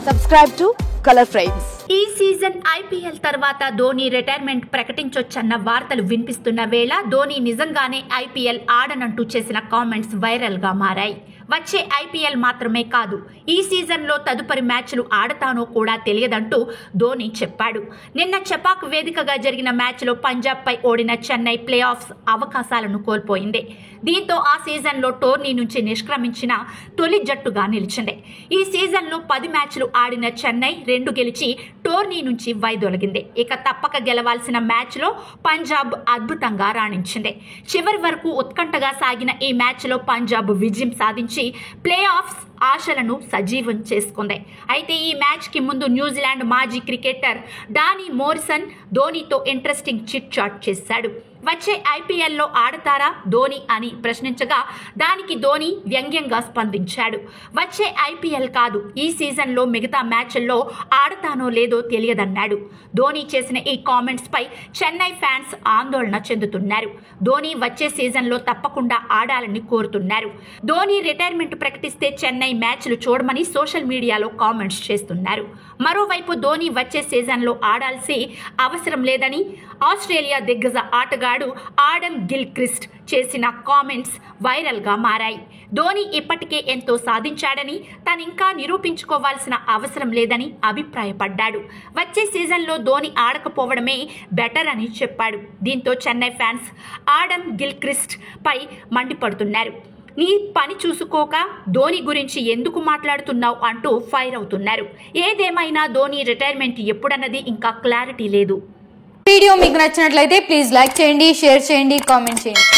Subscribe to Color Frames. ఈ season IPL తర్వాత Dhoni retirement ప్రకటించొచ్చన్న వార్తలు వినిపిస్తున్న వేళ ధోని నిజంగానే ఐపీఎల్ ఆడనంటూ చేసిన కామెంట్స్ వైరల్ గా మారాయి. వచ్చే ఐపీఎల్ మాత్రమే కాదు, ఈ సీజన్లో తదుపరి మ్యాచ్లు ఆడతానో కూడా తెలియదంటూ ధోని చెప్పాడు. నిన్న చెపాక్ వేదికగా జరిగిన మ్యాచ్లో పంజాబ్ పై ఓడిన చెన్నై ప్లే ఆఫ్స్ అవకాశాలను కోల్పోయింది. దీంతో ఆ సీజన్లో టోర్నీ నుంచి నిష్క్రమించిన తొలి జట్టుగా నిలిచింది. ఈ సీజన్లో 10 మ్యాచ్లు ఆడిన చెన్నై 2 గెలిచి టోర్నీ నుంచి వైదొలిగింది. ఇక తప్పక గెలవాల్సిన మ్యాచ్లో పంజాబ్ అద్భుతంగా రాణించింది. చివరి వరకు ఉత్కంఠగా సాగిన ఈ మ్యాచ్లో పంజాబ్ విజయం సాధించి ప్లే ఆఫ్స్ ఆశలను సజీవం చేసుకుంది. అయితే ఈ మ్యాచ్కి ముందు న్యూజిలాండ్ మాజీ క్రికెటర్ డానీ మోరిసన్ ధోనితో ఇంట్రెస్టింగ్ చిట్ చాట్ చేశాడు. వచ్చే ఐపీఎల్లో ఆడతారా ధోని అని ప్రశ్నించగా దానికి ధోని వ్యంగ్యంగా స్పందించాడు. వచ్చే ఐపీఎల్ కాదు, ఈ సీజన్లో మిగతా మ్యాచ్ల్లో ఆడతానో లేదో తెలియదన్నాడు. ధోని చేసిన ఈ కామెంట్స్ పై చెన్నై ఫ్యాన్స్ ఆందోళన చెందుతున్నారు. ధోని వచ్చే సీజన్లో తప్పకుండా ఆడాలని కోరుతున్నారు. ధోని రిటైర్మెంట్ ప్రకటిస్తే చెన్నై మ్యాచ్లు చూడమని సోషల్ మీడియాలో కామెంట్స్ చేస్తున్నారు. మరోవైపు ధోని వచ్చే సీజన్లో ఆడాల్సి అవసరం లేదని ఆస్ట్రేలియా దిగ్గజ ఆటగాడు ఆడమ్ గిల్క్రిస్ట్ చేసిన కామెంట్స్ వైరల్ గా మారాయి. ధోని ఇప్పటికే ఎంతో సాధించాడని, తనింకా నిరూపించుకోవాల్సిన అవసరం లేదని అభిప్రాయపడ్డాడు. వచ్చే సీజన్లో ధోని ఆడకపోవడమే బెటర్ అని చెప్పాడు. దీంతో చెన్నై ఫ్యాన్స్ ఆడమ్ గిల్క్రిస్ట్ పై మండిపడుతున్నారు. నీ పని చూసుకోక ధోని గురించి ఎందుకు మాట్లాడుతున్నావు అంటూ ఫైర్ అవుతున్నారు. ఏదేమైనా ధోని రిటైర్మెంట్ ఎప్పుడన్నది ఇంకా క్లారిటీ లేదు. వీడియో మీకు నచ్చినట్లయితే ప్లీజ్ లైక్ చేయండి, షేర్ చేయండి, కామెంట్ చేయండి.